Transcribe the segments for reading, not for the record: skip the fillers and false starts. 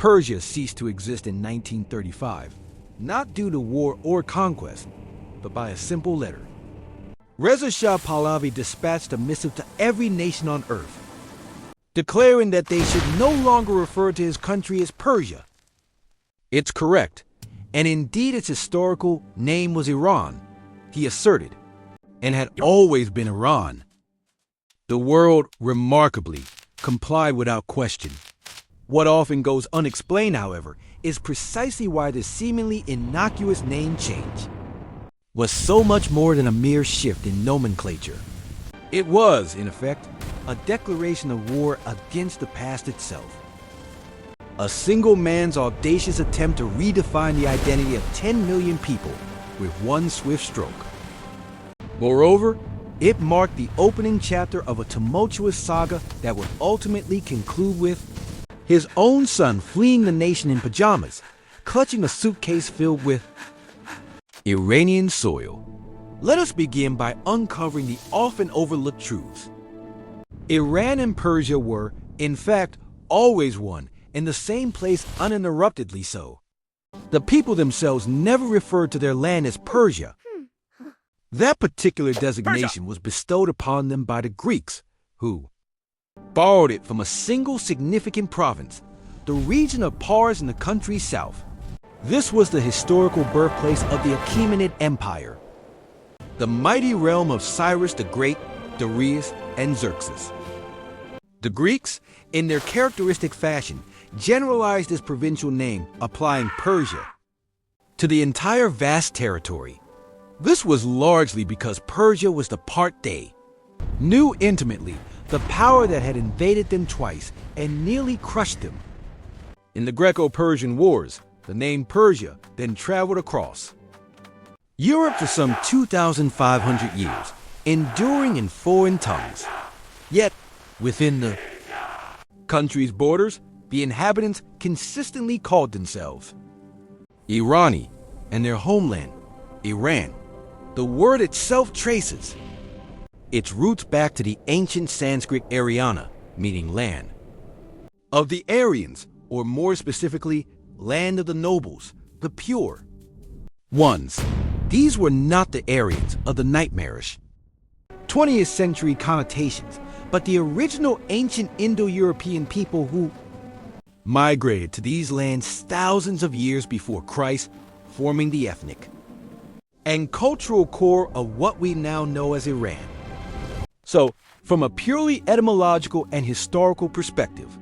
Persia ceased to exist in 1935, not due to war or conquest, but by a simple letter. Reza Shah Pahlavi dispatched a missive to every nation on earth, declaring that they should no longer refer to his country as Persia. It's correct, and indeed its historical name was Iran, he asserted, and had always been Iran. The world, remarkably, complied without question. What often goes unexplained, however, is precisely why this seemingly innocuous name change was so much more than a mere shift in nomenclature. It was, in effect, a declaration of war against the past itself. A single man's audacious attempt to redefine the identity of 10 million people with one swift stroke. Moreover, it marked the opening chapter of a tumultuous saga that would ultimately conclude with his own son fleeing the nation in pajamas, clutching a suitcase filled with Iranian soil. Let us begin by uncovering the often overlooked truths. Iran and Persia were, in fact, always one and the same place, uninterruptedly so. The people themselves never referred to their land as Persia. That particular designation was bestowed upon them by the Greeks, who borrowed it from a single significant province, the region of Pars in the country's south. This was the historical birthplace of the Achaemenid Empire, the mighty realm of Cyrus the Great, Darius, and Xerxes. The Greeks, in their characteristic fashion, generalized this provincial name, applying Persia to the entire vast territory. This was largely because Persia was the part they knew intimately, the power that had invaded them twice and nearly crushed them. In the Greco-Persian Wars, the name Persia then traveled across Europe for some 2,500 years, enduring in foreign tongues. Yet, within the country's borders, the inhabitants consistently called themselves Irani, and their homeland, Iran. The word itself traces its roots back to the ancient Sanskrit Aryana, meaning land, of the Aryans, or more specifically, land of the nobles, the pure ones. These were not the Aryans of the nightmarish 20th century connotations, but the original ancient Indo-European people who migrated to these lands thousands of years before Christ, forming the ethnic and cultural core of what we now know as Iran. So, from a purely etymological and historical perspective,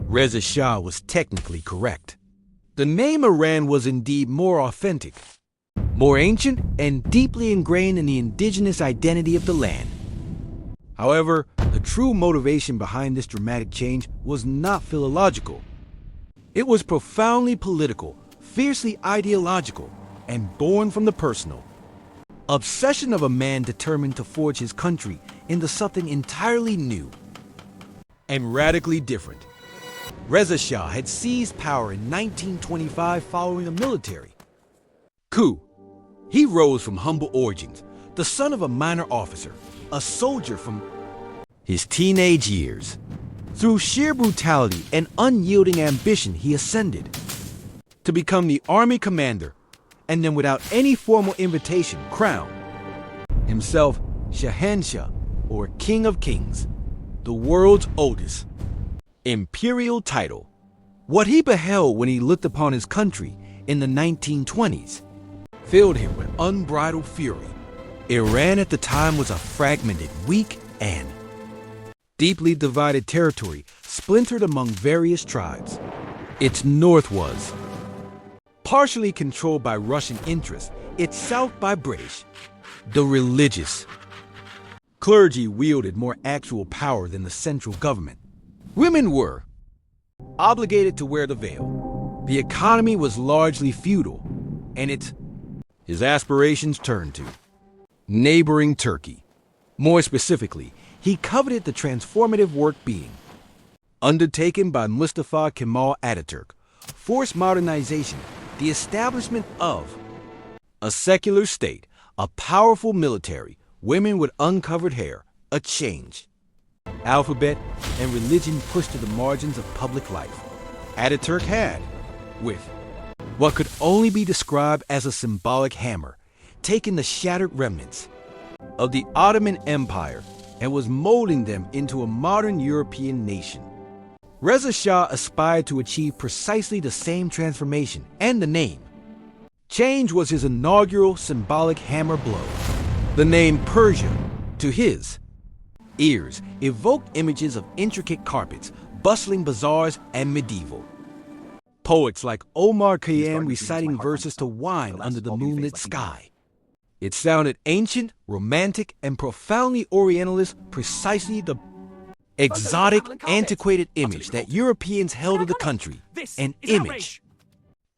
Reza Shah was technically correct. The name Iran was indeed more authentic, more ancient, and deeply ingrained in the indigenous identity of the land. However, the true motivation behind this dramatic change was not philological. It was profoundly political, fiercely ideological, and born from the personal obsession of a man determined to forge his country into something entirely new and radically different. Reza Shah had seized power in 1925 following a military coup. He rose from humble origins, the son of a minor officer, a soldier from his teenage years. Through sheer brutality and unyielding ambition, he ascended to become the army commander, and then without any formal invitation, crowned himself Shahanshah, or King of Kings, the world's oldest imperial title. What he beheld when he looked upon his country in the 1920s filled him with unbridled fury. Iran at the time was a fragmented, weak, and deeply divided territory, splintered among various tribes. Its north was partially controlled by Russian interests, its south by British. The religious clergy wielded more actual power than the central government. Women were obligated to wear the veil. The economy was largely feudal, and his aspirations turned to neighboring Turkey. More specifically, he coveted the transformative work being undertaken by Mustafa Kemal Ataturk, forced modernization, the establishment of a secular state, a powerful military, women with uncovered hair, a change, alphabet, and religion pushed to the margins of public life. Ataturk had, with what could only be described as a symbolic hammer, taken the shattered remnants of the Ottoman Empire and was molding them into a modern European nation. Reza Shah aspired to achieve precisely the same transformation, and the name change was his inaugural symbolic hammer blow. The name Persia, to his ears, evoked images of intricate carpets, bustling bazaars, and medieval poets like Omar Khayyam reciting verses to wine under the moonlit sky. It sounded ancient, romantic, and profoundly Orientalist, precisely the exotic, antiquated image that Europeans held of the country. An image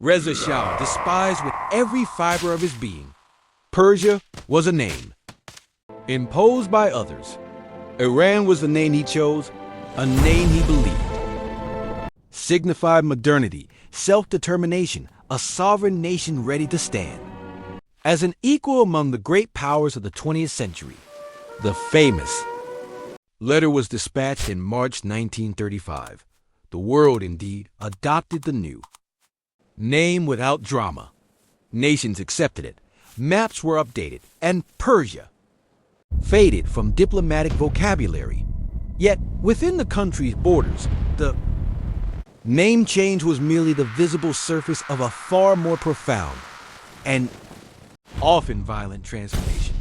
Reza Shah despised with every fiber of his being. Persia was a name imposed by others. Iran was the name he chose, a name he believed. Signified modernity, self-determination, a sovereign nation ready to stand. As an equal among the great powers of the 20th century, the famous letter was dispatched in March 1935. The world, indeed, adopted the new name without drama. Nations accepted it, maps were updated, and Persia faded from diplomatic vocabulary. Yet, within the country's borders, the name change was merely the visible surface of a far more profound and often violent transformation.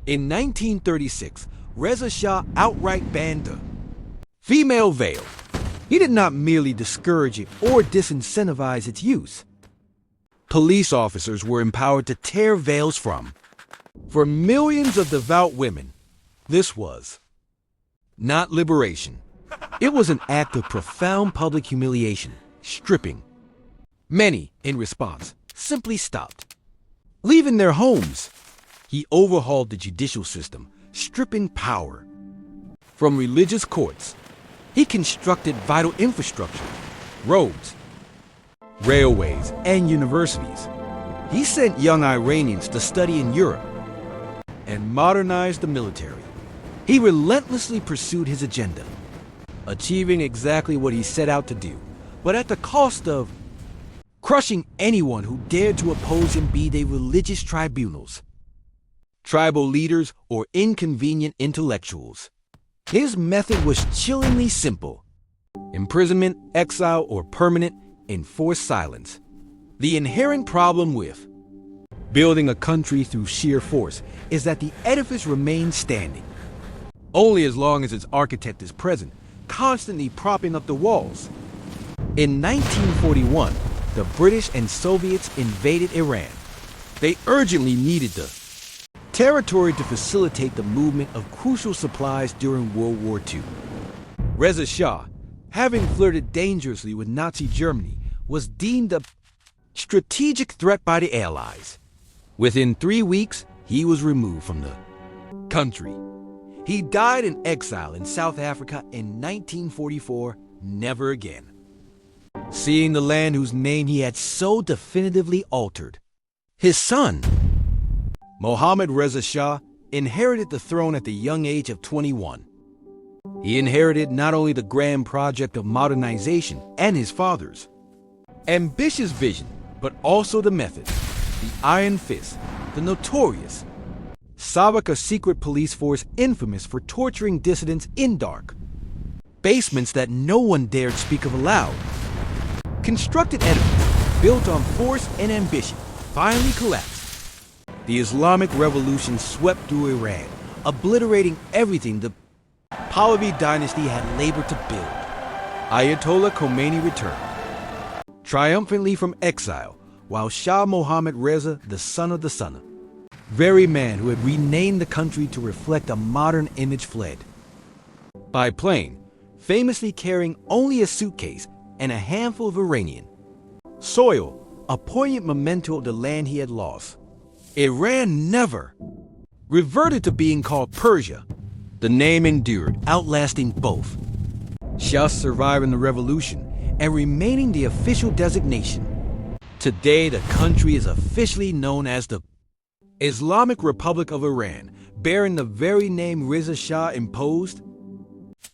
In 1936, Reza Shah outright banned the female veil. He did not merely discourage it or disincentivize its use. Police officers were empowered to tear veils from. For millions of devout women, this was not liberation. It was an act of profound public humiliation, stripping. Many, in response, simply stopped, leaving their homes. He overhauled the judicial system, stripping power from religious courts. He constructed vital infrastructure, roads, railways, and universities. He sent young Iranians to study in Europe and modernized the military. He relentlessly pursued his agenda, achieving exactly what he set out to do, but at the cost of crushing anyone who dared to oppose him, be they religious tribunals, tribal leaders, or inconvenient intellectuals. His method was chillingly simple: imprisonment, exile, or permanent enforced silence. The inherent problem with building a country through sheer force is that the edifice remains standing only as long as its architect is present, constantly propping up the walls. In 1941, the British and Soviets invaded Iran. They urgently needed the territory to facilitate the movement of crucial supplies during World War II. Reza Shah, having flirted dangerously with Nazi Germany, was deemed a strategic threat by the Allies. Within 3 weeks, he was removed from the country. He died in exile in South Africa in 1944, never again seeing the land whose name he had so definitively altered. His son, Mohammad Reza Shah, inherited the throne at the young age of 21. He inherited not only the grand project of modernization and his father's ambitious vision, but also the method, the iron fist, the notorious Savak, a secret police force infamous for torturing dissidents in dark basements that no one dared speak of aloud. Constructed edifice built on force and ambition finally collapsed. The Islamic Revolution swept through Iran, obliterating everything the Pahlavi dynasty had labored to build. Ayatollah Khomeini returned triumphantly from exile, while Shah Mohammad Reza, the son of the Sunnah, very man who had renamed the country to reflect a modern image, fled by plane, famously carrying only a suitcase and a handful of Iranian soil, a poignant memento of the land he had lost. Iran never reverted to being called Persia. The name endured, outlasting both, Shah surviving the revolution and remaining the official designation. Today, the country is officially known as the Islamic Republic of Iran, bearing the very name Reza Shah imposed.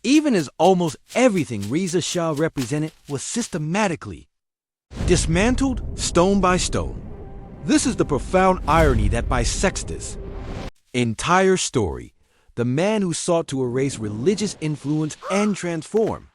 even as almost everything Reza Shah represented was systematically dismantled stone by stone. This is the profound irony that bisects this entire story. The man who sought to erase religious influence and transform